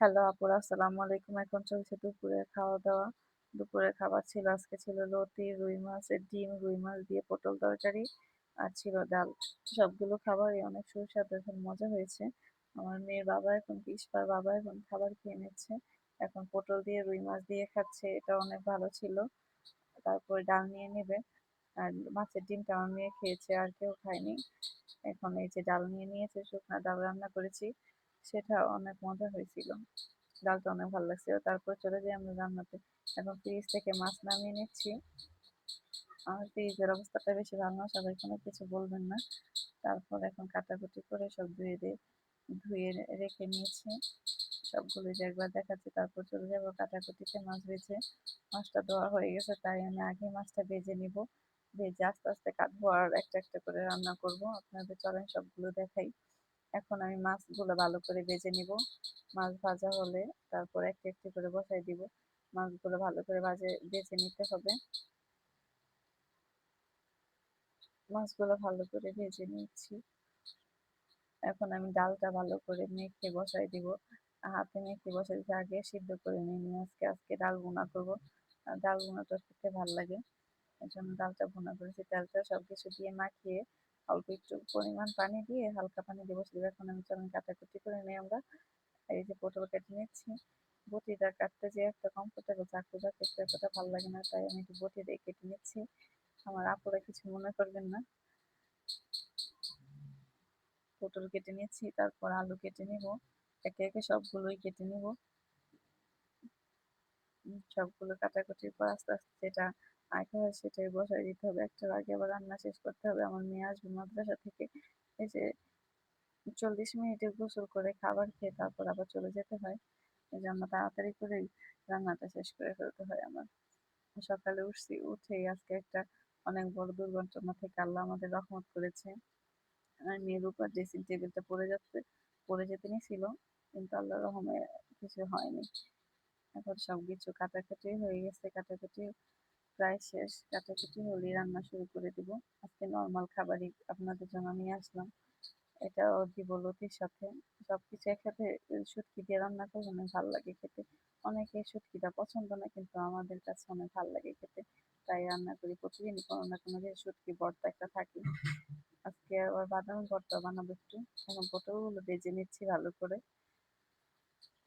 Hello আপুরা, আসসালামু আলাইকুম। এখন চলছে দুপুরের খাওয়া-দাওয়া। দুপুরের খাবার ছিল, আজকে ছিল লতি, রুই মাছের ডিম, রুই মাছ দিয়ে পটল তরকারি আর ছিল ডাল। সবগুলো খাবারই অনেক সুস্বাদু, এখন মজা হয়েছে। আমার মেয়ের বাবা এখন পিসপার বাবা এখন খাবার খেয়ে নিচ্ছে। এখন পটল দিয়ে রুই মাছ দিয়ে খাচ্ছে, এটা অনেক ভালো ছিল। তারপরে ডাল নিয়ে নেবে। আর মাছের ডিমটা আমার মেয়ে খেয়েছে, আর কেউ খায়নি। এখন এই যে ডাল নিয়ে নিয়েছে, শুকনা ডাল রান্না করেছি, সেটা অনেক মজা হয়েছিল। ডালটা অনেক ভালো লাগছিল। তারপর চলে যাই আমরা রান্নাতে। এখন ফ্রিজ থেকে মাছ নামিয়ে নিচ্ছি। আমার ফ্রিজের অবস্থাটা বেশি ভালো না, সবাই কোনো কিছু বলবেন না। তারপর এখন কাটাকুটি করে সব ধুয়ে রেখে নিয়েছি। সবগুলো যে একবার দেখাচ্ছি, তারপর চলে যাবো কাটাকুটিতে। মাছ ভেজে মাছটা ধোয়া হয়ে গেছে, তাই আমি আগে মাছটা ভেজে নিব। ভেজে আস্তে আস্তে কাটবো আর একটা একটা করে রান্না করব। আপনাদের চলেন সবগুলো দেখাই। এখন আমি মাছগুলো ভালো করে ভেজে নিব। মাছ ভাজা হলে তারপর একটু একটু করে বসাই দিব। মাছগুলো ভালো করে ভেজে নিতে হবে। মাছগুলো ভালো করে ভেজে নিচ্ছি। এখন আমি ডালটা ভালো করে মেখে বসাই দিব। হাতে মেখে বসাই দিতে আগে সিদ্ধ করে নিয়ে আজকে আজকে ডাল ভুনা করবো। আর ডাল ভুনাটা খেতে ভালো লাগে, এই জন্য ডালটা ভুনা করেছি। ডালটা সবকিছু দিয়ে মাখিয়ে অল্প একটু পরিমাণ পানি দিয়ে হালকা পানি দিয়ে বসে দেবো। এখন আমি চলুন কাটাকুটি করে নিই আমরা। এই যে পটল কেটে নিচ্ছি। বটিটা কাটতে যে একটা কমফোর্টেবল, চাকু দিয়ে কেটে এতটা ভালো লাগে না, তাই আমি একটু বটি দিয়ে কেটে নিচ্ছি। আমার আপুরা কিছু মনে করবেন না। পটল কেটে নিচ্ছি, তারপর আলু কেটে নিব। একে একে সবগুলোই কেটে নিব। সবগুলো কাটাকুটির পর আস্তে আস্তে যেটা আগে হয় সেটাই বসাই দিতে হবে। একটার আগে আবার রান্না শেষ করতে হবে। আমার মেয়ে আসবে মাদ্রাসা থেকে, এই যে 40 মিনিটে গোসল করে খাবার খেয়ে তারপর আবার চলে যেতে হয়। এই জন্য তাড়াতাড়ি করেই রান্নাটা শেষ করে ফেলতে হয় আমার। সকালে উঠছি, উঠেই আজকে একটা অনেক বড় দুর্ঘটনা থেকে আল্লাহ আমাদের রহমত করেছে। আমার মেয়ের উপর ড্রেসিং টেবিলটা পড়ে যেতে নিয়েছিল, কিন্তু আল্লাহর রহমে কিছু হয়নি। এখন সবকিছু কাটাকাটি হয়ে গেছে, কাটাকাটি প্রায় শেষ। কাটাকাটি হলেই রান্না শুরু করে দিব। আজকে নর্মাল খাবারই আপনাদের জন্য নিয়ে আসলাম। এটাও দিব লতির সাথে। সবকিছু একসাথে শুটকি দিয়ে রান্না করলে অনেক ভালো লাগে খেতে। অনেকে শুটকিটা পছন্দ না, কিন্তু আমাদের কাছে অনেক ভালো লাগে খেতে, তাই রান্না করি প্রতিদিনই কোনো না কোনো যে শুটকি ভর্তা একটা থাকে। আজকে আবার বাদাম ভর্তা বানাবো একটু। এখন পটলগুলো ভেজে নিচ্ছি ভালো করে।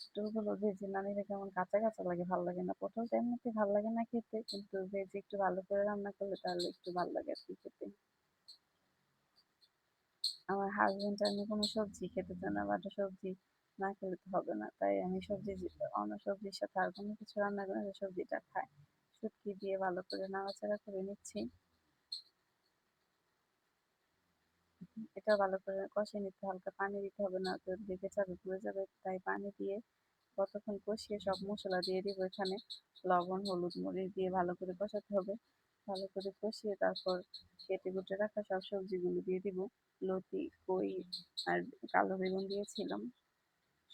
পটলগুলো ভেজে না নিলে কেমন কাঁচা কাঁচা লাগে, ভালো লাগে না। পটলটা এমনিতে ভালো লাগে না খেতে, কিন্তু ভেজে একটু ভালো করে রান্না করলে তাহলে একটু ভালো লাগে আর কি খেতে। আমার হাজবেন্ড আমি কোনো সবজি খেতে চায় না, বাটা সবজি না খেলে তো হবে না, তাই আমি অন্য সবজির সাথে আর কোনো কিছু রান্না করে সেই সবজিটা খাই। শুটকি দিয়ে ভালো করে নাড়াচাড়া করে নিচ্ছি। এটা ভালো করে কষিয়ে নিতে, হালকা পানি দিতে হবে, না তো লেগে যাবে, পুড়ে যাবে। তাই পানি দিয়ে কতক্ষণ কষিয়ে সব মশলা দিয়ে দিব এখানে। লবণ, হলুদ, মরিচ দিয়ে ভালো করে কষাতে হবে। ভালো করে কষিয়ে তারপর কেটে কুটে রাখা সব সবজিগুলো দিয়ে দিব। লতি, কই আর কালো বেগুন দিয়েছিলাম,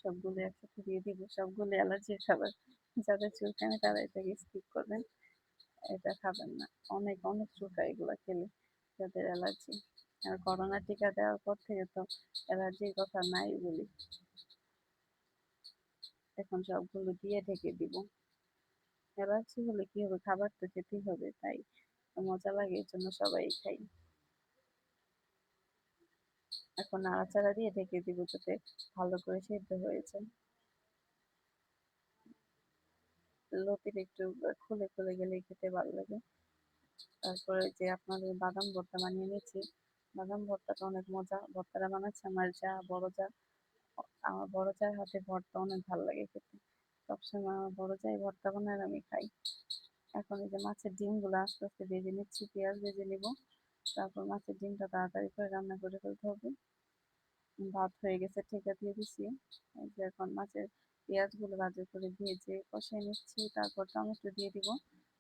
সবগুলো একসাথে দিয়ে দিব। সবগুলো অ্যালার্জির খাবার, যাদের চুলকানি তারা এটাকে স্কিপ করবেন, এটা খাবেন না। অনেক অনেক চুলকায় এগুলো খেলে, যাদের অ্যালার্জি। আর করোনা টিকা দেওয়ার পর থেকে তো অ্যালার্জির কথা নাই বলি। এখন সবগুলো দিয়ে ঢেকে দিব। অ্যালার্জি হলে কি হবে, খাবার তো খেতেই হবে, তাই মজা লাগে, এর জন্য সবাই খাই। এখন নাড়াচাড়া দিয়ে ঢেকে দিব যাতে ভালো করে সেদ্ধ হয়েছে। লতির একটু খুলে খুলে গেলে খেতে ভালো লাগে। তারপরে যে আপনাদের বাদাম ভর্তা বানিয়ে নিয়েছি। বাদাম ভর্তাটা অনেক মজা। ভর্তাটা বানাচ্ছে আমার বড় যা। আমার বড় জার হাতে ভর্তা অনেক ভালো লাগে খেতে। সবসময় আমার বড় জাই ভর্তা বানায় আর আমি খাই। এখন এই যে মাছের ডিমগুলো আস্তে আস্তে ভেজে নিচ্ছি, পেঁয়াজ ভেজে নিব। তারপর মাছের ডিমটা তাড়াতাড়ি করে রান্না করে ফেলতে হবে। ভাত হয়ে গেছে, ঢেকে দিয়ে দিছি। এই যে এখন মাছের পেঁয়াজগুলো ভালো করে ভেজে কষিয়ে নিচ্ছি। তারপর টমেটো দিয়ে দিব।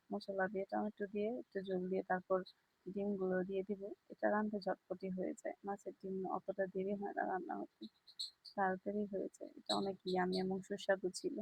মশলা দিয়ে টমেটো দিয়ে একটু জল দিয়ে তারপর ডিমগুলো দিয়ে দিব। এটা রান্না ঝটপটি হয়ে যায়। মাছের ডিম অতটা দেরি হয় না রান্না হতে, তাড়াতাড়ি হয়ে যায়। এটা অনেক ইয়ামি এবং সুস্বাদু ছিল।